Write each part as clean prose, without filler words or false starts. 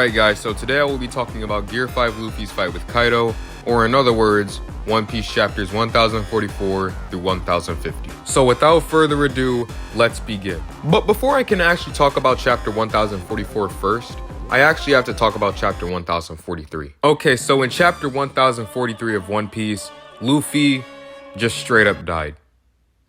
Alright guys, so today I will be talking about Gear 5 Luffy's fight with Kaido, or in other words, One Piece chapters 1044 through 1050. So without further ado, let's begin. But before I can actually talk about chapter 1044 first, I actually have to talk about chapter 1043. Okay, so in chapter 1043 of One Piece, Luffy just straight up died.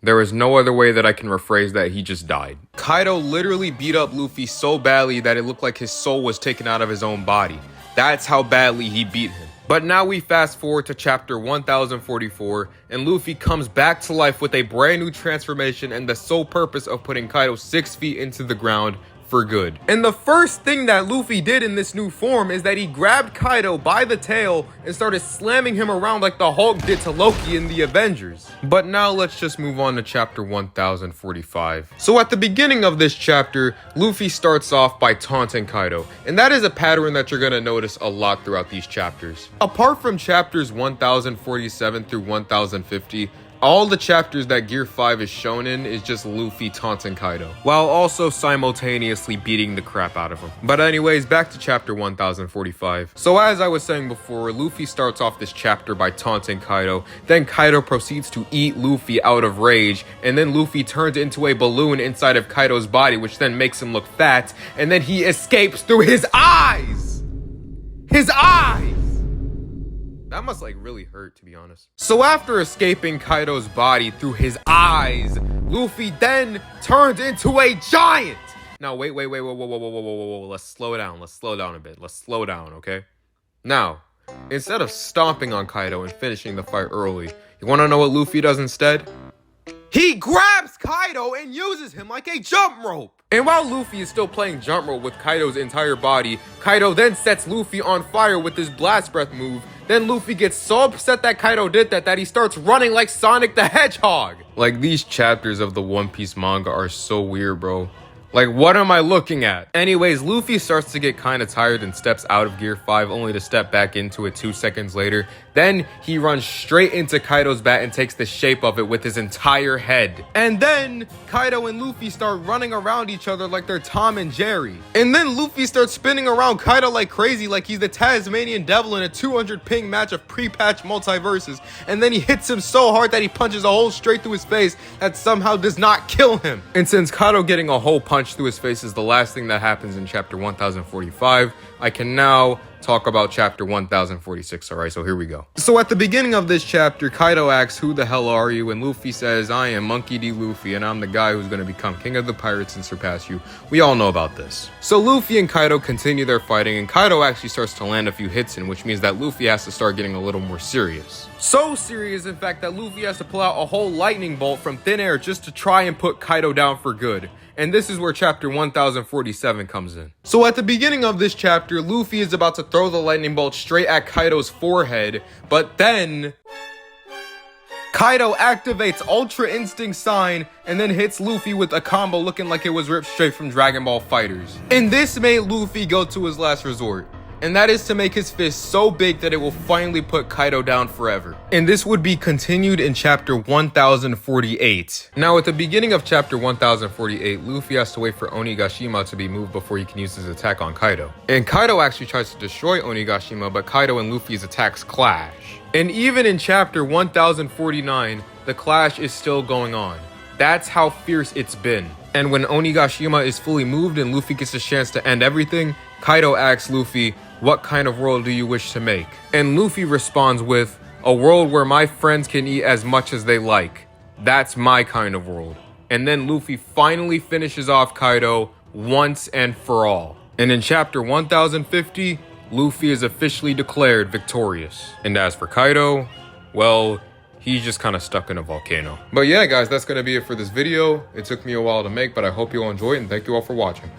There is no other way that I can rephrase that. He just died. Kaido literally beat up Luffy so badly that it looked like his soul was taken out of his own body. That's how badly he beat him. But now we fast forward to chapter 1044 and Luffy comes back to life with a brand new transformation and the sole purpose of putting Kaido 6 feet into the ground for good. And the first thing that Luffy did in this new form is that he grabbed Kaido by the tail and started slamming him around like the Hulk did to Loki in the Avengers. But now let's just move on to chapter 1045. So at the beginning of this chapter, Luffy starts off by taunting Kaido, and that is a pattern that you're gonna notice a lot throughout these chapters. Apart from chapters 1047 through 1050, all the chapters that Gear 5 is shown in is just Luffy taunting Kaido, while also simultaneously beating the crap out of him. But anyways, back to chapter 1045. So as I was saying before, Luffy starts off this chapter by taunting Kaido, then Kaido proceeds to eat Luffy out of rage, and then Luffy turns into a balloon inside of Kaido's body, which then makes him look fat, and then he escapes through his eyes! His eyes! That must really hurt, to be honest. So after escaping Kaido's body through his eyes, Luffy then turns into a giant. Now wait, whoa. Let's slow down. Let's slow down a bit. Let's slow down, okay? Now, instead of stomping on Kaido and finishing the fight early, you want to know what Luffy does instead? He grabs Kaido and uses him like a jump rope. And while Luffy is still playing jump rope with Kaido's entire body, Kaido then sets Luffy on fire with his blast breath move. Then Luffy gets so upset that Kaido did that he starts running like Sonic the Hedgehog. Like, these chapters of the One Piece manga are so weird, bro. Like, what am I looking at? Anyways, Luffy starts to get kind of tired and steps out of Gear 5 only to step back into it 2 seconds later. Then he runs straight into Kaido's bat and takes the shape of it with his entire head. And then Kaido and Luffy start running around each other like they're Tom and Jerry. And then Luffy starts spinning around Kaido like crazy, like he's the Tasmanian Devil in a 200 ping match of pre-patch multiverses. And then he hits him so hard that he punches a hole straight through his face that somehow does not kill him. And since Kaido getting a hole punch through his face is the last thing that happens in chapter 1045, I can now talk about chapter 1046. Alright, so here we go. So at the beginning of this chapter, Kaido asks, "Who the hell are you?" And Luffy says, "I am Monkey D. Luffy, and I'm the guy who's going to become king of the pirates and surpass you." We all know about this. So Luffy and Kaido continue their fighting, and Kaido actually starts to land a few hits in, which means that Luffy has to start getting a little more serious. So serious, in fact, that Luffy has to pull out a whole lightning bolt from thin air just to try and put Kaido down for good. And this is where chapter 1047 comes in. So at the beginning of this chapter, Luffy is about to throw the lightning bolt straight at Kaido's forehead, but then Kaido activates Ultra Instinct Sign and then hits Luffy with a combo looking like it was ripped straight from Dragon Ball FighterZ. And this made Luffy go to his last resort, and that is to make his fist so big that it will finally put Kaido down forever. And this would be continued in chapter 1048. Now, at the beginning of chapter 1048, Luffy has to wait for Onigashima to be moved before he can use his attack on Kaido. And Kaido actually tries to destroy Onigashima, but Kaido and Luffy's attacks clash. And even in chapter 1049, the clash is still going on. That's how fierce it's been. And when Onigashima is fully moved and Luffy gets a chance to end everything, Kaido asks Luffy, "What kind of world do you wish to make?" And Luffy responds with, "A world where my friends can eat as much as they like. That's my kind of world." And then Luffy finally finishes off Kaido once and for all. And in chapter 1050, Luffy is officially declared victorious. And as for Kaido, well, he's just kind of stuck in a volcano. But yeah, guys, that's going to be it for this video. It took me a while to make, but I hope you all enjoy it, and thank you all for watching.